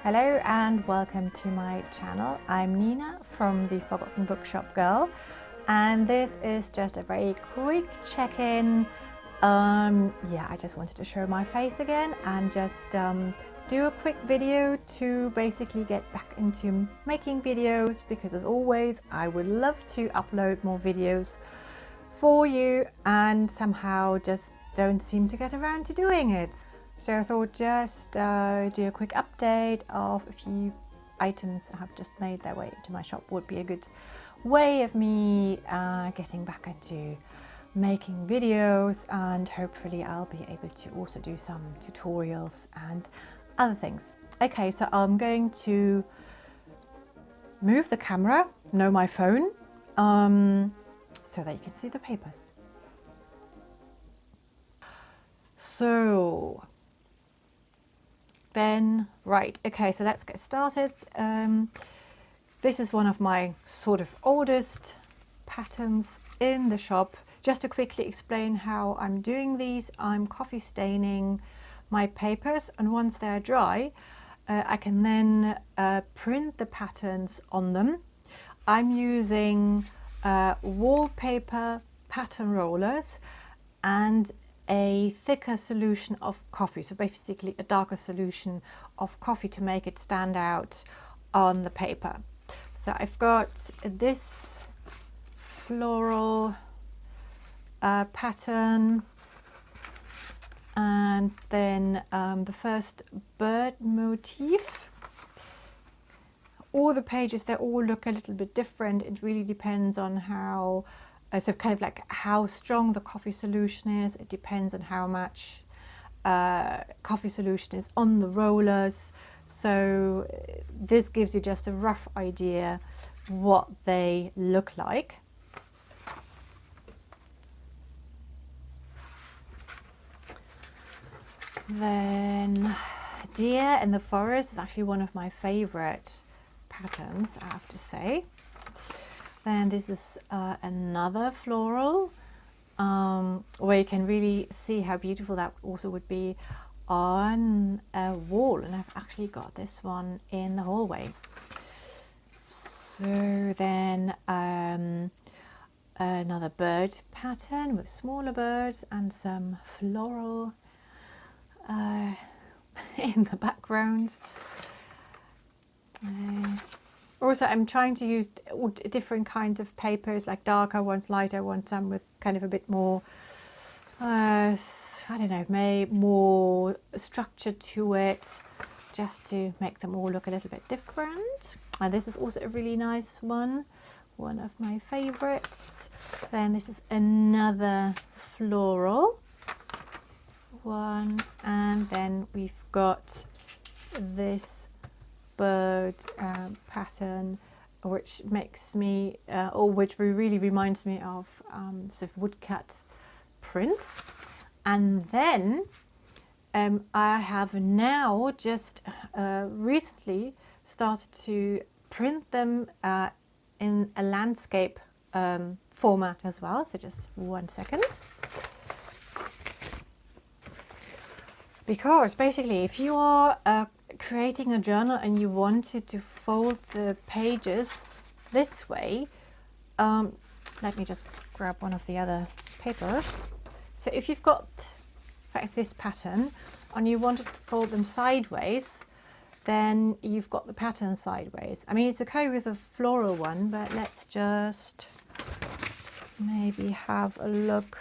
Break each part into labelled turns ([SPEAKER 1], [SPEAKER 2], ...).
[SPEAKER 1] Hello and welcome to my channel. I'm Nina from the Forgotten Bookshop Girl, and this is just a very quick check-in. I just wanted to show my face again and just do a quick video to basically get back into making videos, because as always I would love to upload more videos for you and somehow just don't seem to get around to doing it. So I thought just do a quick update of a few items that have just made their way into my shop would be a good way of me getting back into making videos, and hopefully I'll be able to also do some tutorials and other things. Okay, so I'm going to move the camera, no my phone, so that you can see the papers. So then, right, okay, so let's get started. This is one of my sort of oldest patterns in the shop. Just to quickly explain how I'm doing these, I'm coffee staining my papers, and once they're dry, I can then print the patterns on them. I'm using wallpaper pattern rollers and a thicker solution of coffee, so basically a darker solution of coffee to make it stand out on the paper. So I've got this floral pattern, and then the first bird motif. All the pages, they all look a little bit different. It really depends on how so kind of like how strong the coffee solution is. It depends on how much coffee solution is on the rollers. So this gives you just a rough idea what they look like. Then Deer in the Forest is actually one of my favorite patterns, I have to say. Then this is another floral, where you can really see how beautiful that also would be on a wall, and I've actually got this one in the hallway. So then another bird pattern with smaller birds and some floral in the background. Also, I'm trying to use different kinds of papers, like darker ones, lighter ones, some with kind of a bit more, I don't know, maybe more structure to it, just to make them all look a little bit different. And this is also a really nice one of my favorites. Then this is another floral one, and then we've got this bird pattern, which makes me which really reminds me of sort of woodcut prints. And then I have now just recently started to print them in a landscape format as well. So just 1 second. Because basically, if you are creating a journal and you wanted to fold the pages this way, let me just grab one of the other papers. So if you've got, in fact, this pattern and you wanted to fold them sideways, then you've got the pattern sideways. I mean, it's okay with a floral one, but let's just maybe have a look.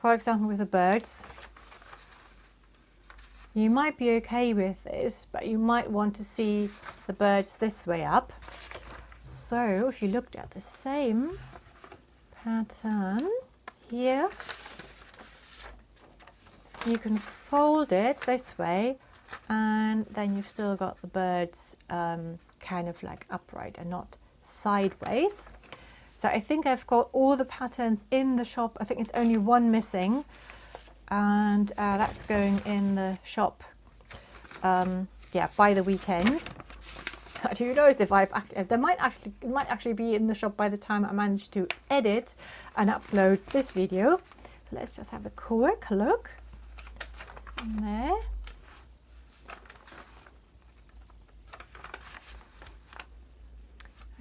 [SPEAKER 1] For example, with the birds, you might be okay with this, but you might want to see the birds this way up. So if you looked at the same pattern here, you can fold it this way, and then you've still got the birds kind of like upright and not sideways. So I think I've got all the patterns in the shop. I think it's only one missing, and that's going in the shop by the weekend. Who knows if it might actually be in the shop by the time I manage to edit and upload this video. So let's just have a quick look in there.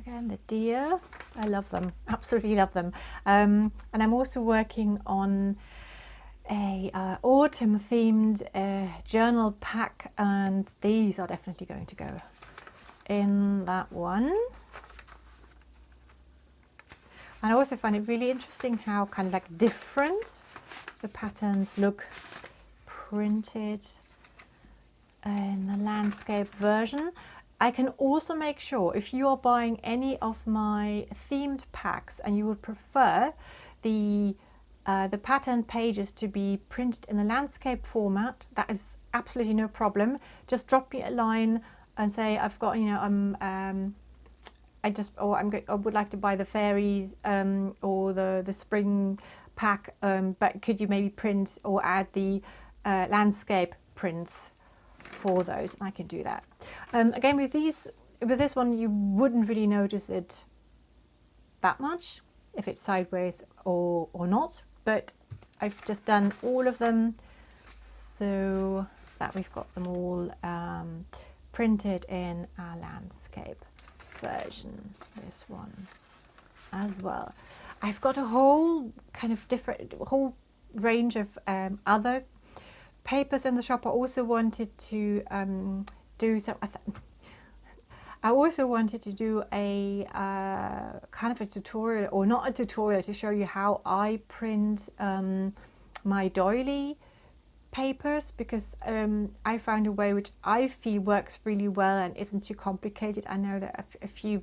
[SPEAKER 1] again, the deer. I love them, absolutely love them. And I'm also working on a autumn themed journal pack, and these are definitely going to go in that one. And I also find it really interesting how kind of like different the patterns look printed in the landscape version. I can also make sure, if you are buying any of my themed packs and you would prefer the pattern pages to be printed in the landscape format, that is absolutely no problem. Just drop me a line and say, I've got, you know, I would like to buy the fairies or the spring pack, but could you maybe print or add the landscape prints for those? And I can do that. Again, with this one, you wouldn't really notice it that much if it's sideways or not, but I've just done all of them so that we've got them all printed in our landscape version. This one as well. I've got a whole kind of whole range of other papers in the shop. I also wanted to do some. I also wanted to do a kind of a tutorial, or not a tutorial, to show you how I print my doily papers, because I found a way which I feel works really well and isn't too complicated. I know that a few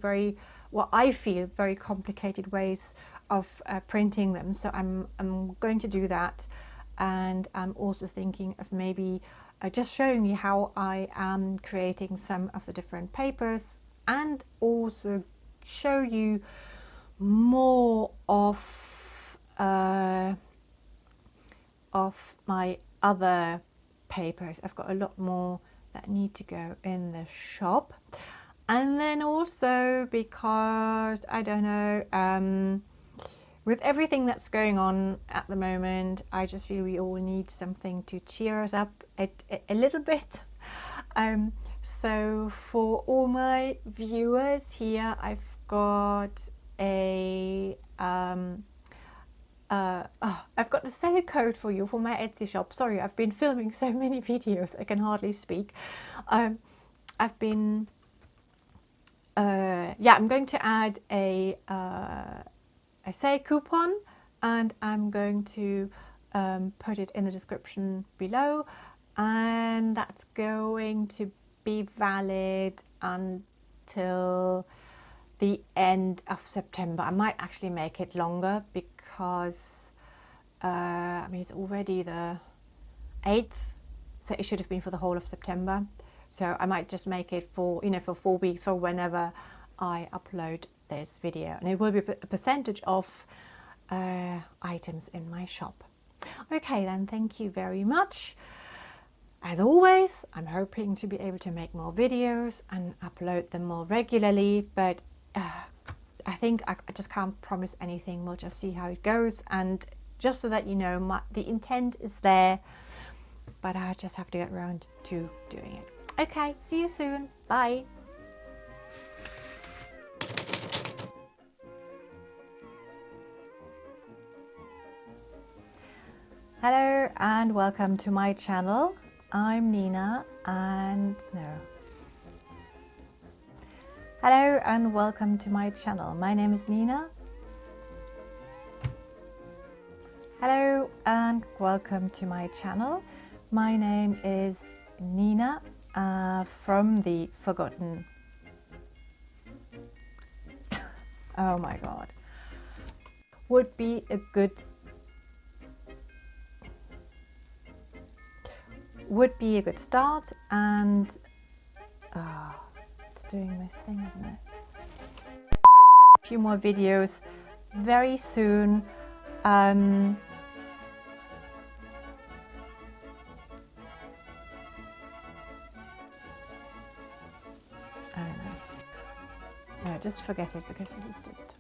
[SPEAKER 1] I feel very complicated ways of printing them, so I'm going to do that. And I'm also thinking of maybe just showing you how I am creating some of the different papers, and also show you more of my other papers. I've got a lot more that need to go in the shop. And then also, because I don't know, with everything that's going on at the moment, I just feel we all need something to cheer us up a little bit. So for all my viewers here, I've got a I've got the sale code for you for my Etsy shop. Sorry, I've been filming so many videos I can hardly speak. I've been I'm going to add a sale coupon, and I'm going to put it in the description below, and that's going to be valid until the end of September. I might actually make it longer because I mean, it's already the 8th, so it should have been for the whole of September. So I might just make it for, you know, for 4 weeks, for whenever I upload this video, and it will be a percentage of items in my shop. Okay then, thank you very much. As always, I'm hoping to be able to make more videos and upload them more regularly, but I think I just can't promise anything. We'll just see how it goes, and just so that you know, the intent is there, but I just have to get around to doing it. Okay, see you soon. Bye. Hello and welcome to my channel. I'm Nina, and Hello and welcome to my channel. My name is Nina. Hello and welcome to my channel. My name is Nina from the Forgotten. Oh my God. Would be a good start, and it's doing this thing, isn't it? A few more videos very soon. I don't know. No, just forget it, because this is just